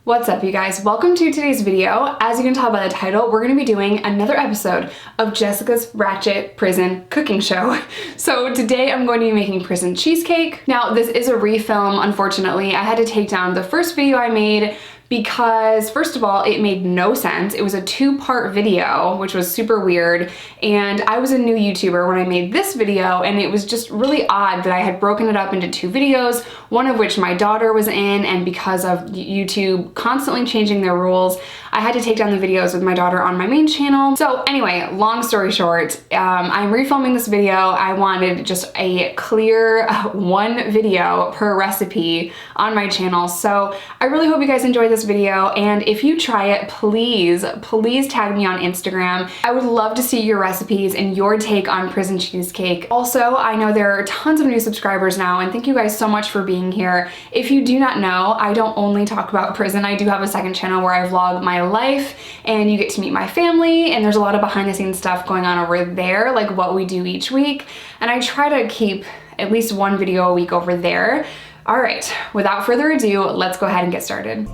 What's up, you guys? Welcome to today's video. As you can tell by the title, we're going to be doing another episode of Jessica's Ratchet Prison Cooking Show. So today I'm going to be making prison cheesecake. Now this is a refilm, unfortunately. I had to take down the first video I made because, first of all, it made no sense. It was a two-part video, which was super weird, and I was a new YouTuber when I made this video, and it was just really odd that I had broken it up into two videos, one of which my daughter was in, and because of YouTube constantly changing their rules, I had to take down the videos with my daughter on my main channel. So anyway, long story short, I'm refilming this video. I wanted just a clear one video per recipe on my channel, so I really hope you guys enjoy this video, and if you try it, please tag me on Instagram. I would love to see your recipes and your take on prison cheesecake. Also, I know there are tons of new subscribers now, and thank you guys so much for being here. If you do not know, I don't only talk about prison. I do have a second channel where I vlog my life, and you get to meet my family, and there's a lot of behind the scenes stuff going on over there, like what we do each week, and I try to keep at least one video a week over there. All right, without further ado, let's go ahead and get started.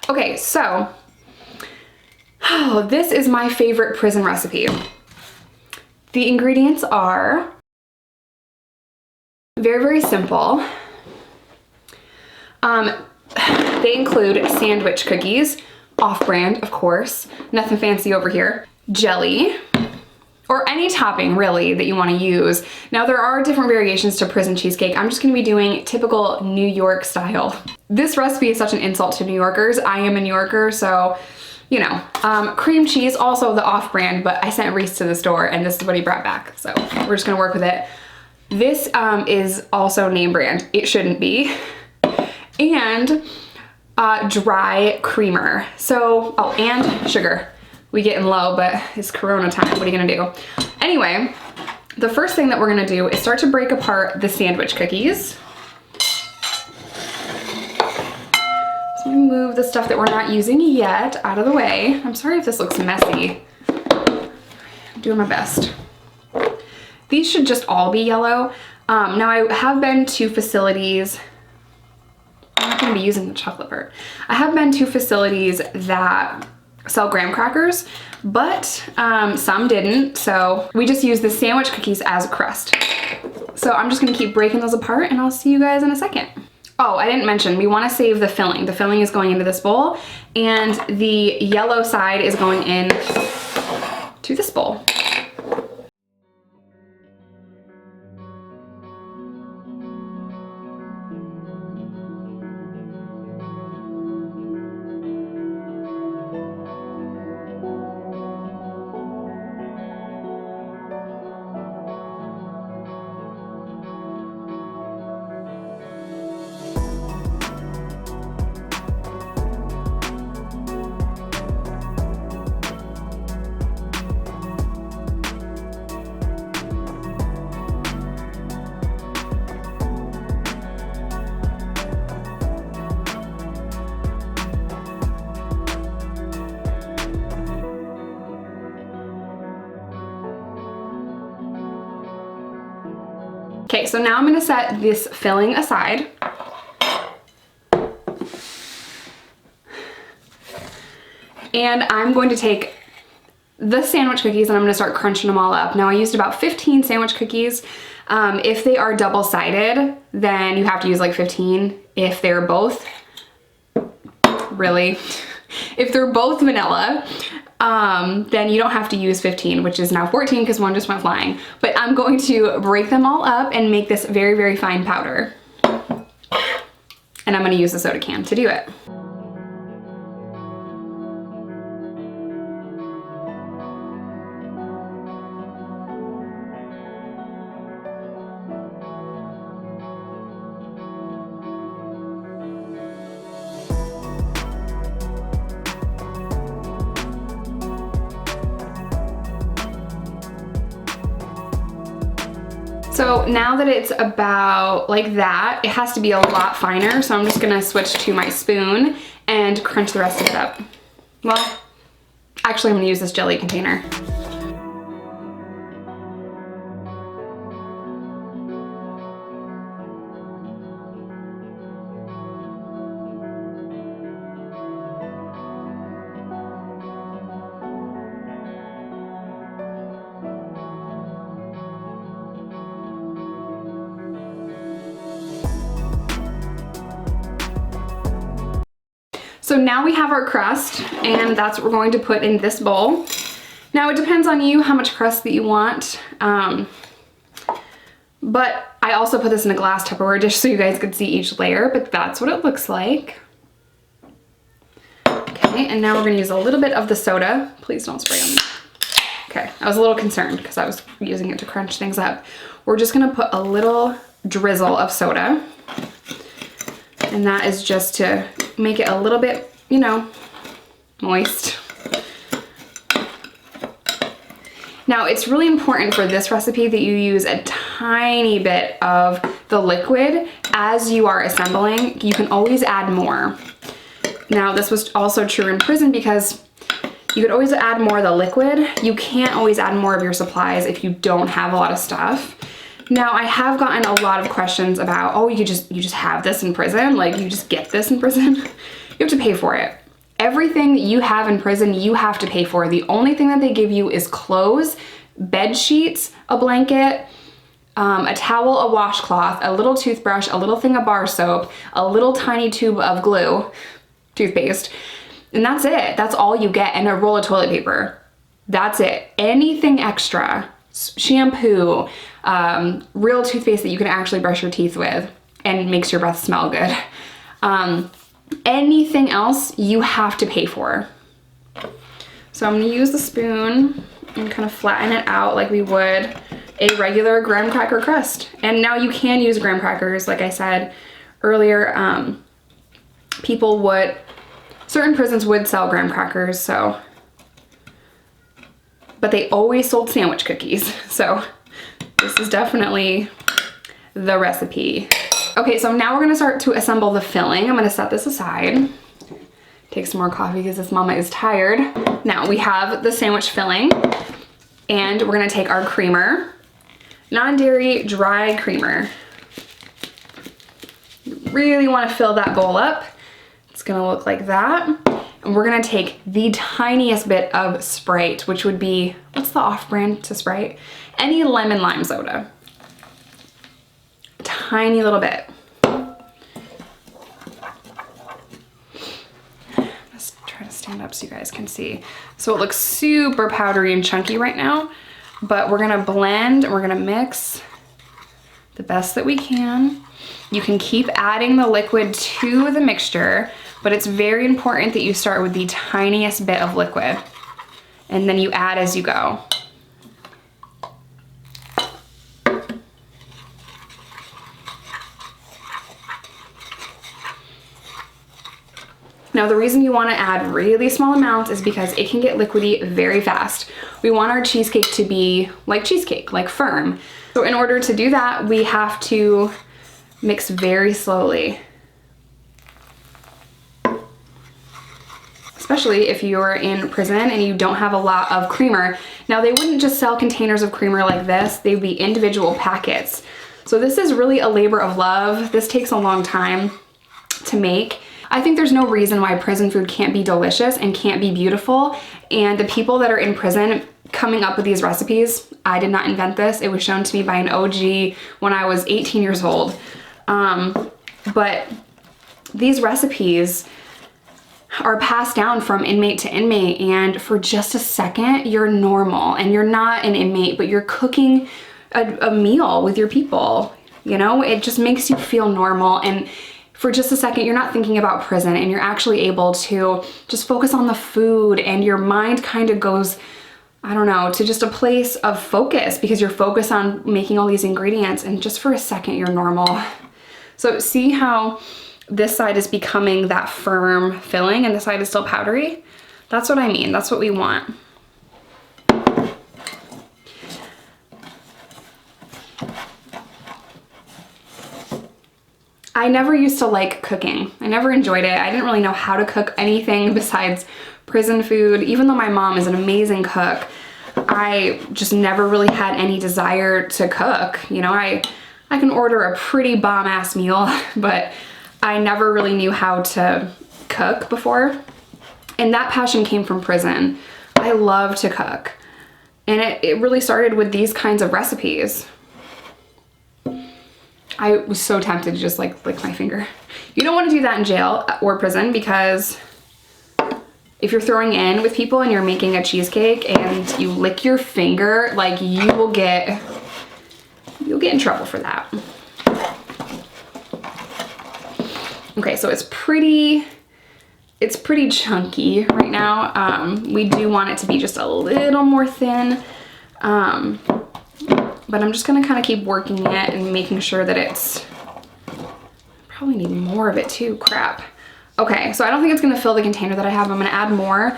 Okay, so, this is my favorite prison recipe. The ingredients are very simple. They include sandwich cookies, off-brand, of course, nothing fancy over here, jelly, or any topping really that you want to use. Now there are different variations to prison cheesecake. I'm just going to be doing typical New York style. This recipe is such an insult to New Yorkers. I am a New Yorker, so you know. Cream cheese, also the off-brand, but I sent Reese to the store and this is what he brought back, so we're just gonna work with it. This is also name brand. It shouldn't be. And dry creamer. So, oh, and sugar. We getting low, but it's Corona time. What are you gonna do? Anyway, the first thing that we're gonna do is start to break apart the sandwich cookies. So move the stuff that we're not using yet out of the way. I'm sorry if this looks messy. I'm doing my best. These should just all be yellow. Now I have been to facilities. I'm not gonna be using the chocolate part. I have been to facilities that sell graham crackers, but some didn't, so we just use the sandwich cookies as a crust. So I'm just gonna keep breaking those apart and I'll see you guys in a second. Oh, I didn't mention, we wanna save the filling. The filling is going into this bowl, and the yellow side is going in to this bowl. Okay, so now I'm gonna set this filling aside. And I'm going to take the sandwich cookies and I'm gonna start crunching them all up. Now I used about 15 sandwich cookies. If they are double-sided, then you have to use like 15. If they're both, really, if they're both vanilla, then you don't have to use 15, which is now 14 because one just went flying. But I'm going to break them all up and make this very fine powder. And I'm gonna use the soda can to do it. So now that it's about like that, it has to be a lot finer, so I'm just gonna switch to my spoon and crunch the rest of it up. Well, actually I'm gonna use this jelly container. So now we have our crust, and that's what we're going to put in this bowl. Now it depends on you how much crust that you want, but I also put this in a glass Tupperware dish so you guys could see each layer, but that's what it looks like. Okay, and now we're gonna use a little bit of the soda. Please don't spray on me. Okay, I was a little concerned because I was using it to crunch things up. We're just gonna put a little drizzle of soda, and that is just to make it a little bit, you know, moist. Now, it's really important for this recipe that you use a tiny bit of the liquid as you are assembling. You can always add more. Now, this was also true in prison because you could always add more of the liquid. You can't always add more of your supplies if you don't have a lot of stuff. Now, I have gotten a lot of questions about, oh, you just have this in prison? Like, you just get this in prison? You have to pay for it. Everything that you have in prison, you have to pay for. The only thing that they give you is clothes, bed sheets, a blanket, a towel, a washcloth, a little toothbrush, a little thing of bar soap, a little tiny tube of glue, toothpaste, and that's it. That's all you get, and a roll of toilet paper. That's it. Anything extra, shampoo, real toothpaste that you can actually brush your teeth with and makes your breath smell good. Anything else you have to pay for. So I'm gonna use the spoon and kind of flatten it out like we would a regular graham cracker crust. And now you can use graham crackers, like I said earlier. Certain prisons would sell graham crackers, so, but they always sold sandwich cookies. So this is definitely the recipe. Okay, so now we're gonna start to assemble the filling. I'm gonna set this aside. Take some more coffee because this mama is tired. Now we have the sandwich filling, and we're gonna take our creamer, non-dairy dry creamer. You really wanna fill that bowl up. It's gonna look like that. And we're gonna take the tiniest bit of Sprite, which would be, what's the off-brand to Sprite? Any lemon lime soda. Tiny little bit. Let's try to stand up so you guys can see. So it looks super powdery and chunky right now, but we're gonna blend and we're gonna mix the best that we can. You can keep adding the liquid to the mixture, but it's very important that you start with the tiniest bit of liquid and then you add as you go. Now the reason you want to add really small amounts is because it can get liquidy very fast. We want our cheesecake to be like cheesecake, like firm. So in order to do that, we have to mix very slowly. Especially if you're in prison and you don't have a lot of creamer. Now they wouldn't just sell containers of creamer like this, they'd be individual packets. So this is really a labor of love. This takes a long time to make. I think there's no reason why prison food can't be delicious and can't be beautiful. And the people that are in prison coming up with these recipes, I did not invent this. It was shown to me by an OG when I was 18 years old. But these recipes are passed down from inmate to inmate, and for just a second, you're normal and you're not an inmate, but you're cooking a meal with your people. You know, it just makes you feel normal, and for just a second, you're not thinking about prison and you're actually able to just focus on the food, and your mind kind of goes, I don't know, to just a place of focus because you're focused on making all these ingredients, and just for a second, you're normal. So see how this side is becoming that firm filling and this side is still powdery? That's what I mean. That's what we want. I never used to like cooking. I never enjoyed it. I didn't really know how to cook anything besides prison food. Even though my mom is an amazing cook, I just never really had any desire to cook. You know, I can order a pretty bomb-ass meal, but I never really knew how to cook before. And that passion came from prison. I love to cook. And it really started with these kinds of recipes. I was so tempted to just like lick my finger. You don't want to do that in jail or prison because if you're throwing in with people and you're making a cheesecake and you lick your finger, like you'll get in trouble for that. Okay, so it's pretty chunky right now. We do want it to be just a little more thin. But I'm just gonna kind of keep working it and making sure that it's, probably need more of it too, crap. Okay, so I don't think it's gonna fill the container that I have. I'm gonna add more.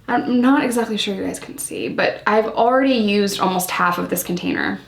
I'm not exactly sure you guys can see, but I've already used almost half of this container.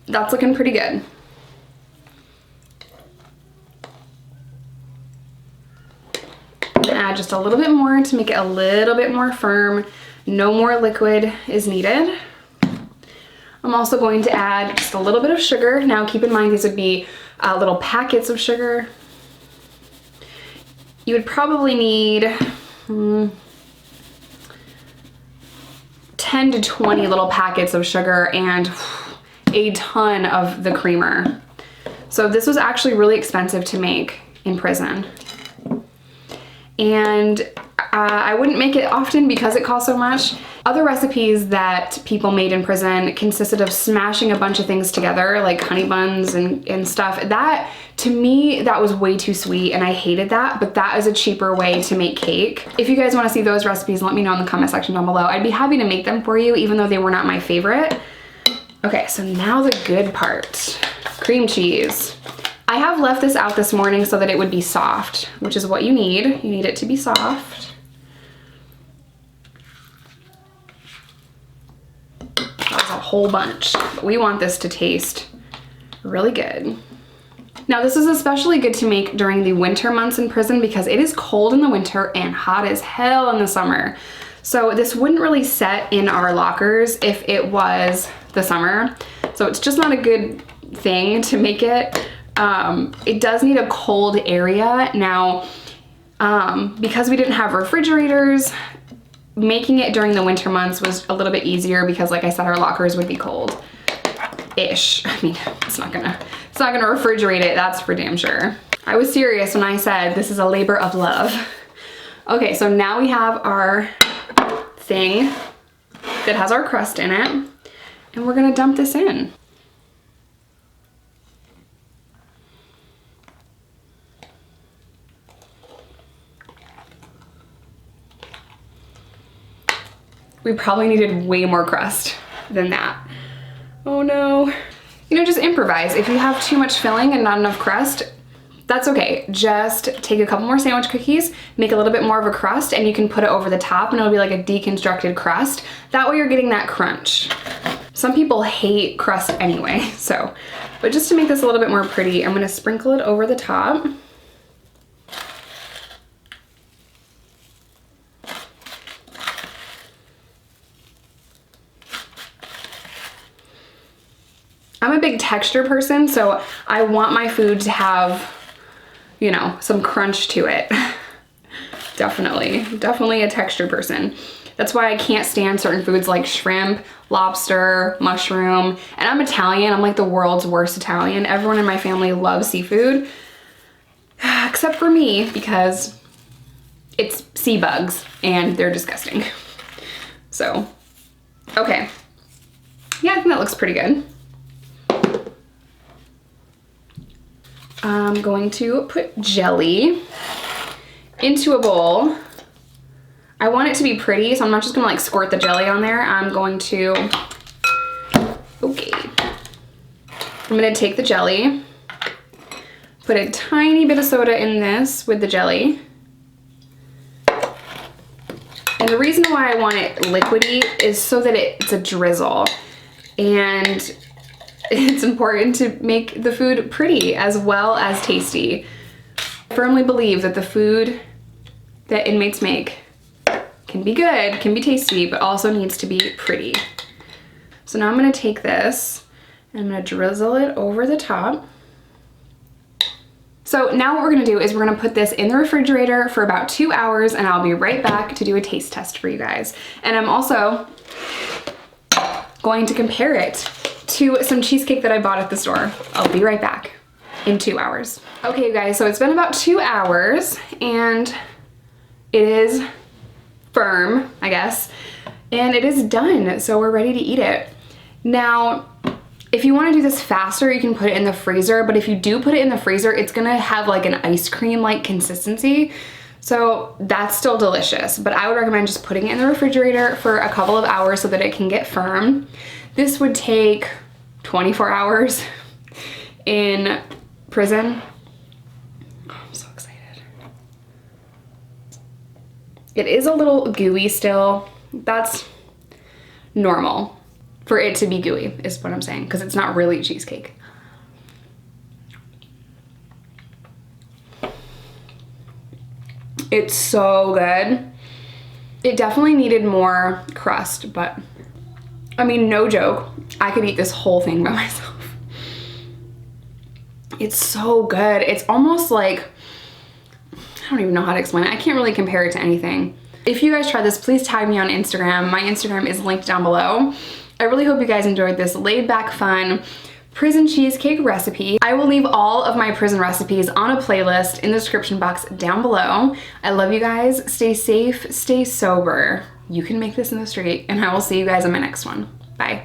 That's looking pretty good. I'm gonna add just a little bit more to make it a little bit more firm. No more liquid is needed. I'm also going to add just a little bit of sugar. Now keep in mind these would be little packets of sugar. You would probably need 10 to 20 little packets of sugar and a ton of the creamer. So this was actually really expensive to make in prison. And I wouldn't make it often because it costs so much. Other recipes that people made in prison consisted of smashing a bunch of things together, like honey buns and stuff. That, to me, that was way too sweet and I hated that, but that is a cheaper way to make cake. If you guys wanna see those recipes, let me know in the comment section down below. I'd be happy to make them for you, even though they were not my favorite. Okay, so now the good part, cream cheese. I have left this out this morning so that it would be soft, which is what you need. You need it to be soft. That was a whole bunch, but we want this to taste really good. Now this is especially good to make during the winter months in prison because it is cold in the winter and hot as hell in the summer. So this wouldn't really set in our lockers if it was the summer. So it's just not a good thing to make it. It does need a cold area. Now, because we didn't have refrigerators, making it during the winter months was a little bit easier because, like I said, our lockers would be cold-ish. I mean, it's not gonna refrigerate it, that's for damn sure. I was serious when I said this is a labor of love. Okay, so now we have our thing that has our crust in it, and we're gonna dump this in. We probably needed way more crust than that. Oh no. You know, just improvise. If you have too much filling and not enough crust, that's okay. Just take a couple more sandwich cookies, make a little bit more of a crust, and you can put it over the top and it'll be like a deconstructed crust. That way you're getting that crunch. Some people hate crust anyway, so. But just to make this a little bit more pretty, I'm gonna sprinkle it over the top. I'm a big texture person, so I want my food to have, you know, some crunch to it. Definitely a texture person. That's why I can't stand certain foods like shrimp, lobster, mushroom, and I'm Italian. I'm like the world's worst Italian. Everyone in my family loves seafood, except for me because it's sea bugs and they're disgusting. So, okay. Yeah, I think that looks pretty good. I'm going to put jelly into a bowl. I want it to be pretty, so I'm not just gonna like squirt the jelly on there. I'm going to, okay. I'm gonna take the jelly, put a tiny bit of soda in this with the jelly. And the reason why I want it liquidy is so that it's a drizzle. And it's important to make the food pretty as well as tasty. I firmly believe that the food that inmates make can be good, can be tasty, but also needs to be pretty. So now I'm gonna take this and I'm gonna drizzle it over the top. So now what we're gonna do is we're gonna put this in the refrigerator for about 2 hours and I'll be right back to do a taste test for you guys. And I'm also going to compare it to some cheesecake that I bought at the store. I'll be right back. in 2 hours. Okay, you guys, so it's been about 2 hours and it is firm, I guess, and it is done, so we're ready to eat it. Now, if you want to do this faster, you can put it in the freezer, but if you do put it in the freezer, it's gonna have like an ice cream-like consistency, so that's still delicious, but I would recommend just putting it in the refrigerator for a couple of hours so that it can get firm. This would take 24 hours in prison. Oh, I'm so excited. It is a little gooey still. That's normal for it to be gooey, is what I'm saying, because it's not really cheesecake. It's so good. It definitely needed more crust, but I mean, no joke, I could eat this whole thing by myself. It's so good. It's almost like, I don't even know how to explain it. I can't really compare it to anything. If you guys try this, please tag me on Instagram. My Instagram is linked down below. I really hope you guys enjoyed this laid back, fun prison cheesecake recipe. I will leave all of my prison recipes on a playlist in the description box down below. I love you guys. Stay safe, stay sober. You can make this in the street, and I will see you guys in my next one. Bye.